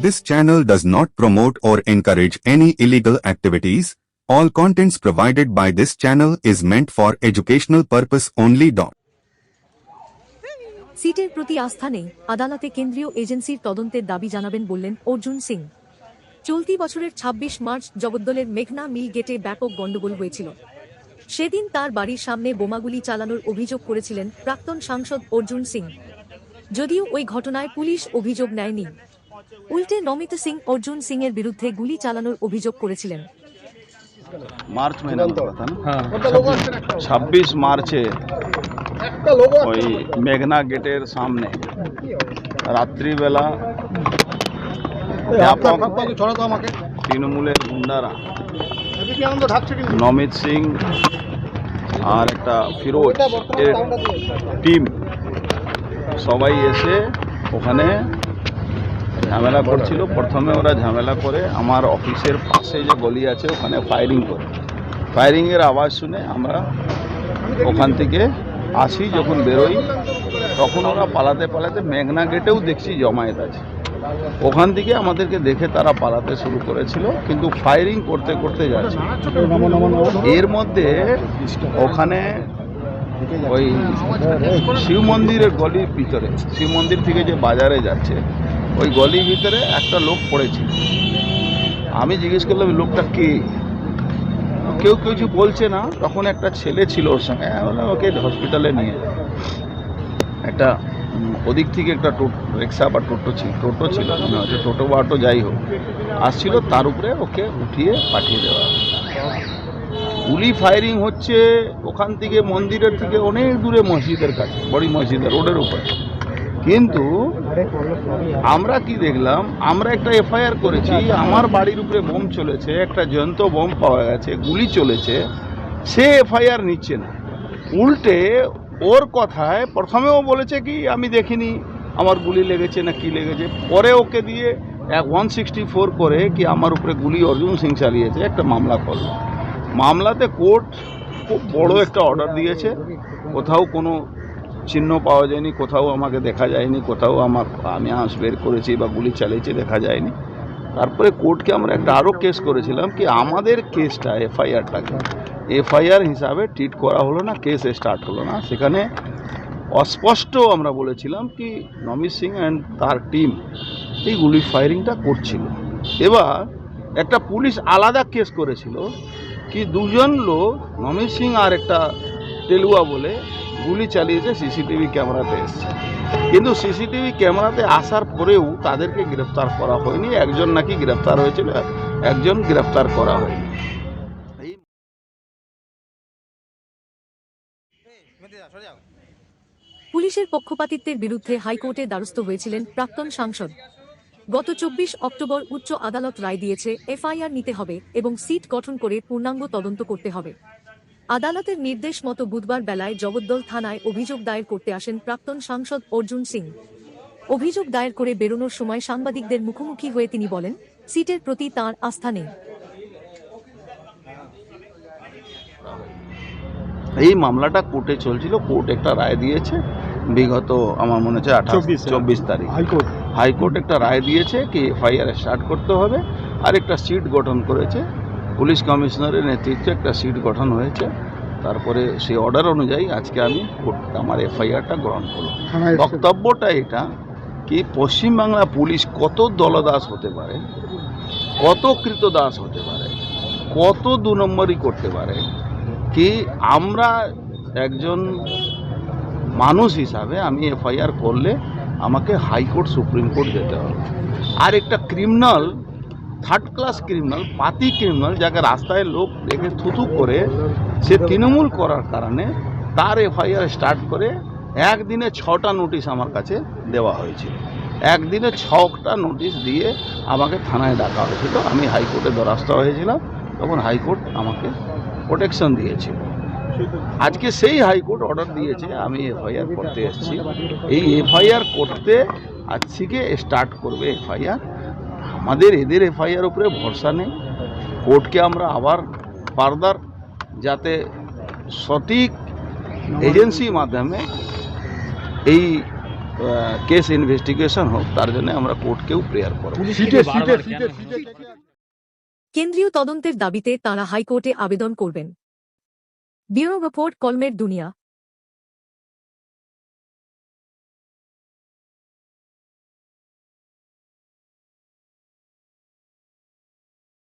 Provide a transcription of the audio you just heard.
This channel does not promote or encourage any illegal activities. All contents provided by this channel is meant for educational purpose only. সিটের প্রতি আস্থা নেই, আদালতে কেন্দ্রীয় এজেন্সির তদন্তের দাবি জানাবেন বললেন অর্জুন সিং। চলতি বছরের ২৬ মার্চ জগদ্দলের মেঘনা মিল গেটে ব্যাপক গণ্ডগোল হয়েছিল। সেদিন তার বাড়ির সামনে বোমাগুলি চালানোর অভিযোগ করেছিলেন প্রাক্তন সাংসদ অর্জুন সিং। যদিও ওই ঘটনায় পুলিশ অভিযোগ নেয়নি, উল্টে নমিত সিং অর্জুন সিং এর বিরুদ্ধে গুলি চালানোর অভিযোগ করেছিলেন। মার্চ মहीना में था ना 26 মার্চে ওই মেঘনা গেটের সামনে রাত্রিবেলা তৃণমূলের গুন্ডারা নমিত সিং আর একটা ফিরোজ এর টিম সবাই এসে ওখানে ঝামেলা করছিল। প্রথমে ওরা ঝামেলা করে আমার অফিসের পাশে যে গলি আছে ওখানে ফায়ারিং করে, ফায়ারিংয়ের আওয়াজ শুনে আমরা ওখান থেকে আসি। যখন বেরোই তখন ওরা পালাতে পালাতে মেঘনা গেটেও দেখছি জমায়েত আছে। ওখান থেকে আমাদেরকে দেখে তারা পালাতে শুরু করেছিল, কিন্তু ফায়ারিং করতে করতে যাচ্ছে। এর মধ্যে ওখানে ওই শিব মন্দিরের গলির ভিতরে, শিব মন্দির থেকে যে বাজারে যাচ্ছে ওই গলির ভিতরে একটা লোক পড়েছিল। আমি জিজ্ঞেস করলাম লোকটা কে, কেউ কিছু বলছে না। তখন একটা ছেলে ছিল ওর সঙ্গে, বললাম ওকে হসপিটালে নিয়ে। একটা ওদিক থেকে একটা রিক্সা বা টোটো ছিল হয়তো টোটো বা অটো যাই হোক আসছিল, তার উপরে ওকে উঠিয়ে পাঠিয়ে দেওয়া। গুলি ফায়ারিং হচ্ছে ওখান থেকে, মন্দিরের থেকে অনেক দূরে, মসজিদের কাছে, বড় মসজিদের রোডের উপরে। কিন্তু আমরা কি দেখলাম, আমরা একটা এফআইআর করেছি, আমার বাড়ির উপরে বোম চলেছে, একটা জ্যান্ত বোম পাওয়া গেছে, গুলি চলেছে, সে এফআইআর নিচ্ছে না। উল্টে ওর কথায় প্রথমেও বলেছে কি আমি দেখিনি আমার গুলি লেগেছে না কি লেগেছে, পরে ওকে দিয়ে 164 করে কি আমার উপরে গুলি অর্জুন সিং চালিয়েছে একটা মামলা করল। মামলাতে কোর্ট খুব বড় একটা অর্ডার দিয়েছে, কোথাও কোনো চিহ্ন পাওয়া যায়নি, কোথাও আমাকে দেখা যায়নি, কোথাও আমি আঁশ বের করেছি বা গুলি চালিয়েছি দেখা যায়নি। তারপরে কোর্টকে আমরা একটা আরও কেস করেছিলাম কি আমাদের কেসটা এফআইআরটাকে এফআইআর হিসাবে ট্রিট করা হলো না, কেস স্টার্ট হলো না। সেখানে অস্পষ্ট আমরা বলেছিলাম কি নমিত সিং অ্যান্ড তার টিম এই গুলি ফায়ারিংটা করছিল। এবার একটা পুলিশ আলাদা কেস করেছিল কি দুজন লোক নমিত সিং আর একটা টেলুয়া বলে গুলি চালিয়েছে, সিসিটিভি ক্যামেরাতে এসছে। কিন্তু সিসিটিভি ক্যামেরাতে আসার পরেও তাদেরকে গ্রেফতার করা হয়নি। একজন নাকি গ্রেফতার হয়েছিল, একজন গ্রেফতার করা হয়নি। পুলিশের পক্ষপাতিত্বের বিরুদ্ধে হাইকোর্টে দ্বারস্থ হয়েছিলেন প্রাক্তন সাংসদ। গত 24 অক্টোবর উচ্চ আদালত রায় দিয়েছে এফআইআর নিতে হবে এবং সিট গঠন করে পূর্ণাঙ্গ তদন্ত করতে হবে। আদালতের নির্দেশ মতো বুধবার বেলায় জগদ্দল থানায় অভিযোগ দায়ের করতে আসেন প্রাক্তন সাংসদ অর্জুন সিং। অভিযোগ দায়ের করে বেরোনোর সময় সাংবাদিকদের মুখোমুখি হয়ে তিনি বলেন সিটের প্রতি তাঁর আস্থা নেই। এই মামলাটা কোর্টে চলছিল, কোর্ট একটা রায় দিয়েছে বিগত আমার মনে হচ্ছে 24 তারিখ হাইকোর্ট একটা রায় দিয়েছে কি এফআইআর স্টার্ট করতে হবে। আর একটা সিট গঠন করেছে, পুলিশ কমিশনারের নেতৃত্বে একটা সিট গঠন হয়েছে। তারপরে সেই অর্ডার অনুযায়ী আজকে আমি আমার এফআইআরটা গ্রহণ করলাম। বক্তব্যটা এটা কি পশ্চিমবাংলা পুলিশ কত দলদাস হতে পারে, কত কৃতদাস হতে পারে, কত 2 নম্বরই করতে পারে কি আমরা একজন মানুষ হিসাবে আমি এফআইআর করলে আমাকে হাইকোর্ট সুপ্রিম কোর্ট যেতে হবে। আর একটা ক্রিমিনাল, 3rd ক্লাস ক্রিমিনাল, পাতি ক্রিমিনাল, যাকে রাস্তায় লোক দেখে থুথু করে, সে তৃণমূল করার কারণে তার এফআইআর স্টার্ট করে একদিনে 6টা নোটিশ আমার কাছে দেওয়া হয়েছিল। একদিনে 6টা নোটিশ দিয়ে আমাকে থানায় ডাকা হয়েছিল। আমি হাইকোর্টে দ্বারস্থ হয়েছিলাম, তখন হাইকোর্ট আমাকে প্রোটেকশন দিয়েছিল। আজকে সেই হাইকোর্ট অর্ডার দিয়েছে আমি এফআইআর করতে এসেছি। এই এফআইআর করতে আজ থেকে স্টার্ট করবে এফআইআর। আমাদের এদের এফআইআর উপরে ভরসা নেই। কোর্টকে আমরা আবার ফার্দার যাতে সঠিক এজেন্সির মাধ্যমে এই কেস ইনভেস্টিগেশন হোক, তার জন্য আমরা কোর্টকেও প্রেয়ার করব। কেন্দ্রীয় তদন্তের দাবিতে তাঁরা হাইকোর্টে আবেদন করবেন। ব্যুরো রিপোর্ট, কলমের দুনিয়া।